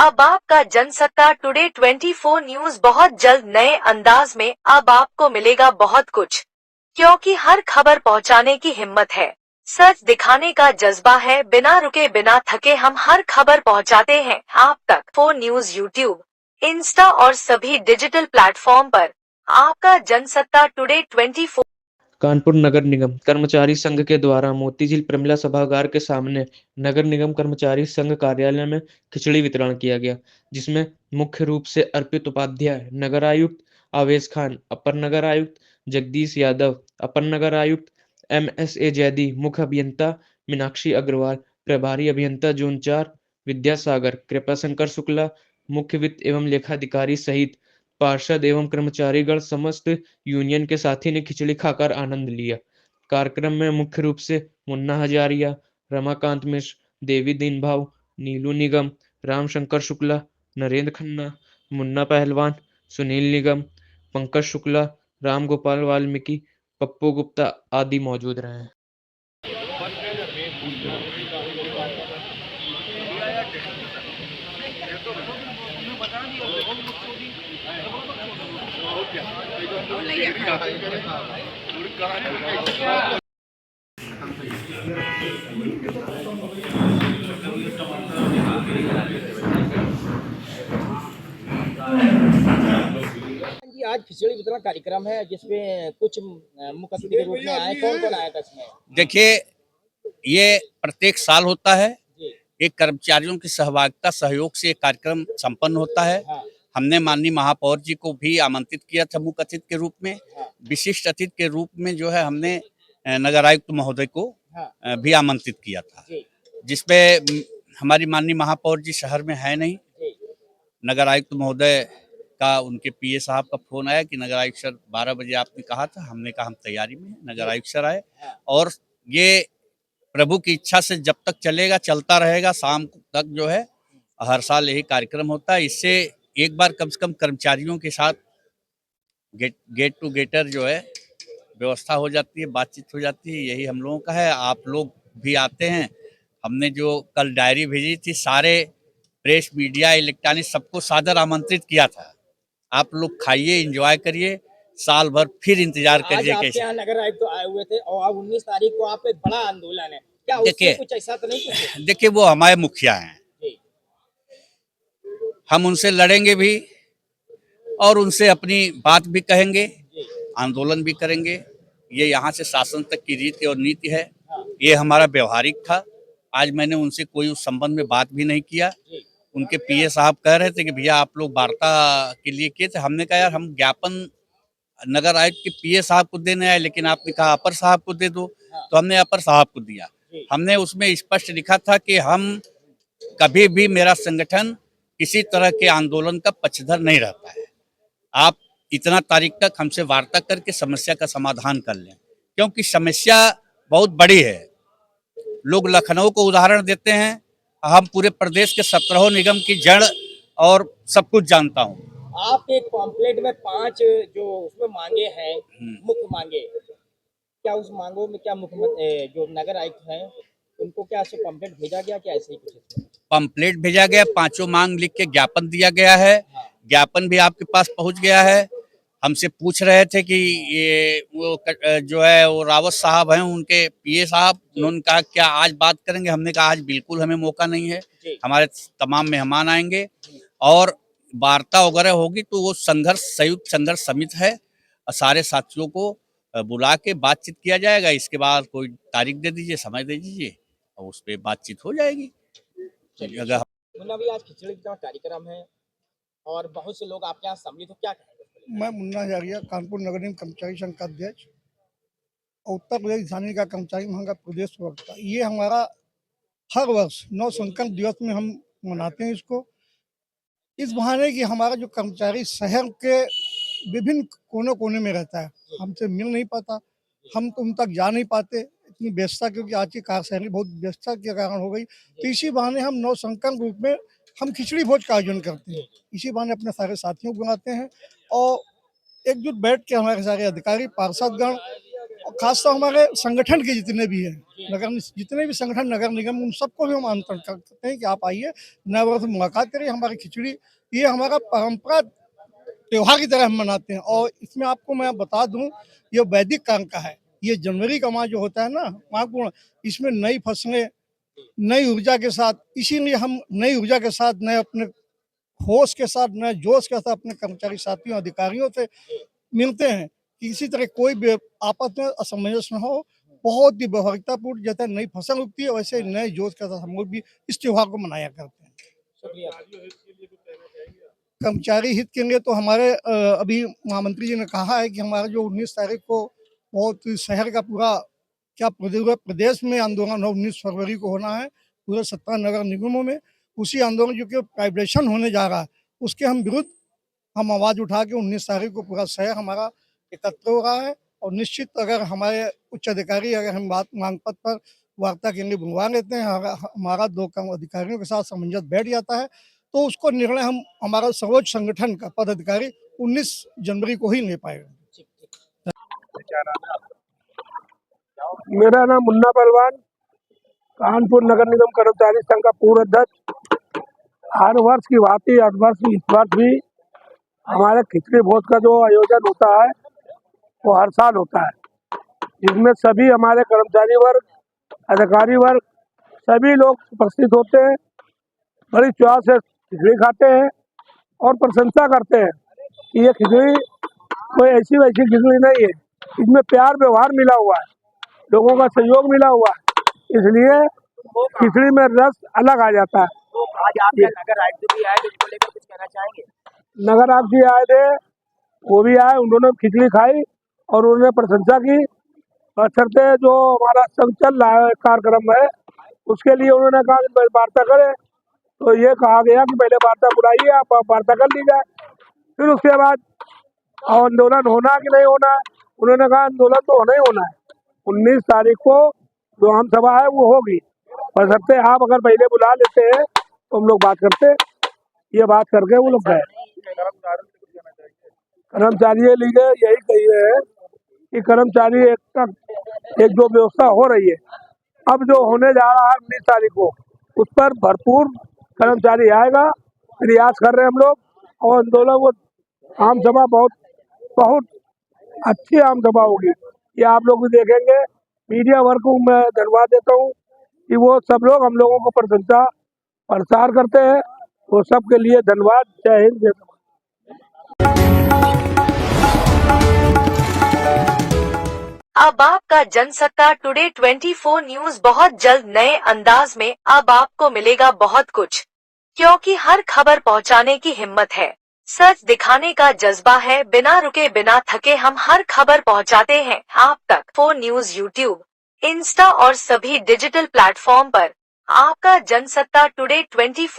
अब आपका Jansatta today 24 news बहुत जल्द नए अंदाज में। अब आपको मिलेगा बहुत कुछ, क्योंकि हर खबर पहुंचाने की हिम्मत है, सच दिखाने का जज्बा है। बिना रुके बिना थके हम हर खबर पहुंचाते हैं आप तक। फोन न्यूज यूट्यूब, इंस्टा और सभी डिजिटल प्लेटफॉर्म पर। आपका जनसत्ता टुडे 24। कानपुर नगर निगम कर्मचारी संघ के द्वारा मोतीझील प्रमिला सभागार के सामने नगर निगम कर्मचारी संघ कार्यालय में खिचड़ी वितरण किया गया, जिसमें मुख्य रूप से अर्पित उपाध्याय, नगर आयुक्त आवेश खान, अपर नगर आयुक्त जगदीश यादव, अपर नगर आयुक्त MSA जैदी, मुख्य अभियंता मीनाक्षी अग्रवाल, प्रभारी अभियंता जोन 4 विद्यासागर, कृपाशंकर शुक्ला, मुख्य वित्त एवं लेखाधिकारी सहित पार्षद एवं कर्मचारीगण समस्त यूनियन के साथी ने खिचड़ी खाकर आनंद लिया। कार्यक्रम में मुख्य रूप से मुन्ना हजारिया, रमाकांत मिश्र, देवी दीनभाव, नीलू निगम, रामशंकर शुक्ला, नरेंद्र खन्ना, मुन्ना पहलवान, सुनील निगम, पंकज शुक्ला, राम गोपाल वाल्मीकि, पप्पू गुप्ता आदि मौजूद रहे। जी, आज खिचड़ी वितरण कार्यक्रम है जिसमें कुछ मुख्य अतिथि के रूप में आए। कौन कौन आया था इसमें? देखिए, ये प्रत्येक साल होता है। जी। एक कर्मचारियों की सहभागिता सहयोग से एक कार्यक्रम संपन्न होता है। हाँ। हमने माननीय महापौर जी को भी आमंत्रित किया था मुख्य अतिथि के रूप में। हाँ। विशिष्ट अतिथि के रूप में जो है हमने नगर आयुक्त महोदय को हाँ। भी आमंत्रित किया था, जी। जिसपे हमारी माननीय महापौर जी शहर में है नहीं। जी। नगर आयुक्त महोदय का उनके PA साहब का फोन आया कि नगर आयुक्त सर 12 बजे आपने कहा था। हमने कहा हम तैयारी में हैं। नगर आयुक्त सर आए और ये प्रभु की इच्छा से जब तक चलेगा चलता रहेगा। शाम तक जो है हर साल यही कार्यक्रम होता है। इससे एक बार कम से कम कर्मचारियों के साथ गेट टू गेटर जो है व्यवस्था हो जाती है, बातचीत हो जाती है। यही हम लोगों का है। आप लोग भी आते हैं। हमने जो कल डायरी भेजी थी, सारे प्रेस मीडिया इलेक्ट्रॉनिक सबको सादर आमंत्रित किया था। आप लोग खाइए, एंजॉय करिए, साल भर फिर इंतजार आज करिए आपके कैसे। यहाँ नगर आयुक्त तो आए हुए थे और अब 19 तारीख को आप एक बड़ा आंदोलन है, क्या उससे देखिए कुछ ऐसा तो नहीं कुछ? देखिए, वो हमारे मुखिया हैं। जी। हम उनसे लड़ेंगे भी और उनसे अपनी बात भी कहेंगे, जी। आंदोलन भी करेंगे। ये यहाँ से शासन तक की रीति और नीति है। हाँ। ये हमारा व्यवहारिक था। आज मैंने उनसे कोई उस संबंध में बात भी नहीं किया। जी। उनके PA साहब कह रहे थे कि भैया आप लोग वार्ता के लिए किए थे। हमने कहा यार हम ज्ञापन नगर आयुक्त के PA साहब को देने आए, लेकिन आपने कहा अपर साहब को दे दो। हाँ। तो हमने अपर साहब को दिया। जी। हमने उसमें स्पष्ट लिखा था कि हम कभी भी, मेरा संगठन किसी तरह के आंदोलन का पक्षधर नहीं रहता है। आप इतना तारीख तक हमसे वार्ता करके समस्या का समाधान कर लें, क्योंकि समस्या बहुत बड़ी है। लोग लखनऊ को उदाहरण देते हैं, हम पूरे प्रदेश के 17 निगम की जड़ और सब कुछ जानता हूँ। आप एक पॉम्पलेट में 5 जो उसमें मांगे हैं, मुख्य मांगे, क्या उस मांगों में क्या मुख्यमंत्री जो नगर आयुक्त हैं उनको क्या ऐसे पॉम्पलेट भेजा गया, क्या ऐसे ही कुछ? पंपलेट भेजा गया, 5 मांग लिख के ज्ञापन दिया गया है। ज्ञापन भी आपके पास पहुंच गया है। हमसे पूछ रहे थे कि ये वो जो है वो रावत साहब हैं, उनके PA साहब, उन्होंने कहा क्या आज बात करेंगे। हमने कहा आज बिल्कुल हमें मौका नहीं है। हमारे तमाम मेहमान आएंगे और वार्ता वगैरह होगी तो वो संयुक्त संघर्ष समिति है, सारे साथियों को बुला के बातचीत किया जाएगा। इसके बाद कोई तारीख दे दीजिए, समय दे दीजिए और उस पर बातचीत हो जाएगी। अगर मुन्ना भी आज खिचड़ी का कार्यक्रम है और बहुत से लोग आपके यहाँ सम्मिलित हो, क्या कहेंगे? मैं मुन्ना हजारिया, कानपुर नगर निगम कर्मचारी संघ का अध्यक्ष और उत्तर प्रदेश झारखंड का कर्मचारी महासंघ का प्रदेश प्रवक्ता। ये हमारा हर वर्ष 9 संकल्प दिवस में हम मनाते हैं इसको, इस बहाने कि हमारा जो कर्मचारी शहर के विभिन्न कोने कोने में रहता है, हमसे मिल नहीं पाता, हम तो उन तक जा नहीं पाते, इतनी व्यस्तता, क्योंकि आज की कार्यशैली बहुत व्यस्तता के कारण हो गई। तो इसी बहाने हम 9 संकल्प रूप में हम खिचड़ी भोज का आयोजन करते हैं। इसी बहाने अपने सारे साथियों को बुलाते हैं और एकजुट बैठ के हमारे सारे अधिकारी पार्षदगण और खासतौर हमारे संगठन के जितने भी हैं, जितने भी संगठन नगर निगम, उन सबको भी हम आमंत्रण करते हैं कि आप आइए, नए वर्ष में मुलाकात करिए। हमारी खिचड़ी ये हमारा परंपरा त्योहार की तरह हम मनाते हैं। और इसमें आपको मैं बता दूं, ये वैदिक काल का है। ये जनवरी का माह जो होता है ना, माघ पूर्ण, इसमें नई फसलें, नई ऊर्जा के साथ, इसीलिए हम नई ऊर्जा के साथ, नए अपने होश के साथ, नए जोश के साथ अपने कर्मचारी साथियों, अधिकारियों से मिलते हैं कि किसी तरह कोई भी आपस में असमंजस न हो। बहुत ही व्यवहारिकतापूर्ण, जैसे नई फसल उगती है वैसे नए जोश के साथ हम लोग भी इस त्योहार को मनाया करते हैं। शुक्रिया। कर्मचारी हित के लिए तो हमारे अभी महामंत्री जी ने कहा है कि हमारा जो 19 तारीख को बहुत शहर का पूरा पूरे प्रदेश में आंदोलन 19 फरवरी को होना है, पूरे 17 नगर निगमों में। उसी आंदोलन जो कि वाइब्रेशन होने जा रहा है, उसके हम विरुद्ध हम आवाज़ उठा के 19 तारीख को पूरा शहर हमारा एकत्र हो रहा है। और निश्चित अगर हमारे उच्च अधिकारी अगर हम बात मांग पत्र पर वार्ता के लिए बुलवा लेते हैं, हमारा दो कम अधिकारियों के साथ सामंजस्य बैठ जाता है, तो उसको निर्णय हम हमारा सर्वोच्च संगठन का पदाधिकारी 19 जनवरी को ही ले पाएगा। मेरा नाम मुन्ना पहलवान, कानपुर नगर निगम कर्मचारी संघ का पूर्व अध्यक्ष। हर वर्ष की भांति इस वर्ष भी हमारे खिचड़ी भोज का जो आयोजन होता है वो हर साल होता है, जिसमें सभी हमारे कर्मचारी वर्ग, अधिकारी वर्ग, सभी लोग उपस्थित होते हैं। बड़ी चाव से खिचड़ी खाते हैं और प्रशंसा करते हैं कि ये खिचड़ी कोई ऐसी वैसी खिचड़ी नहीं है, इसमें प्यार व्यवहार मिला हुआ है, लोगों का सहयोग मिला हुआ है, इसलिए खिचड़ी में रस अलग आ जाता है। तो आज आपके नगर आयुक्त भी आए, तो इनको लेकर कुछ कहना चाहेंगे? नगर आयुक्त जी आए थे, वो भी आए, उन्होंने खिचड़ी खाई और उन्होंने प्रशंसा की। बशर्ते जो हमारा सब चल रहा है कार्यक्रम है, उसके लिए उन्होंने कहा कि वार्ता करें, तो ये कहा गया कि पहले वार्ता बुलाइए, आप वार्ता कर ली जाए, फिर उसके बाद आंदोलन होना कि नहीं होना है। उन्होंने कहा आंदोलन तो होना ही होना है, 19 तारीख को जो आम सभा है वो होगी। बशर्ते आप अगर पहले बुला लेते हैं तो हम लोग बात करते, ये बात करके वो लोग गए। कर्मचारी लीगे यही कहिए है कि कर्मचारी एक जो व्यवस्था हो रही है, अब जो होने जा रहा है 19 तारीख को, उस पर भरपूर कर्मचारी आएगा। प्रयास कर रहे हैं हम लोग, और आंदोलन वो आम सभा बहुत अच्छी आम सभा होगी, ये आप लोग भी देखेंगे। मीडिया वर्ग को मैं धन्यवाद देता हूँ कि वो सब लोग हम लोगों को प्रशंसा प्रसार करते हैं, वो सब के लिए धन्यवाद। जय हिंद, जय भारत। अब आपका जनसत्ता टुडे 24 न्यूज बहुत जल्द नए अंदाज में। अब आपको मिलेगा बहुत कुछ, क्योंकि हर खबर पहुंचाने की हिम्मत है, सच दिखाने का जज्बा है। बिना रुके बिना थके हम हर खबर पहुंचाते हैं आप तक। 4 न्यूज यूट्यूब, इंस्टा और सभी डिजिटल प्लेटफॉर्म पर। आपका जनसत्ता टुडे 24।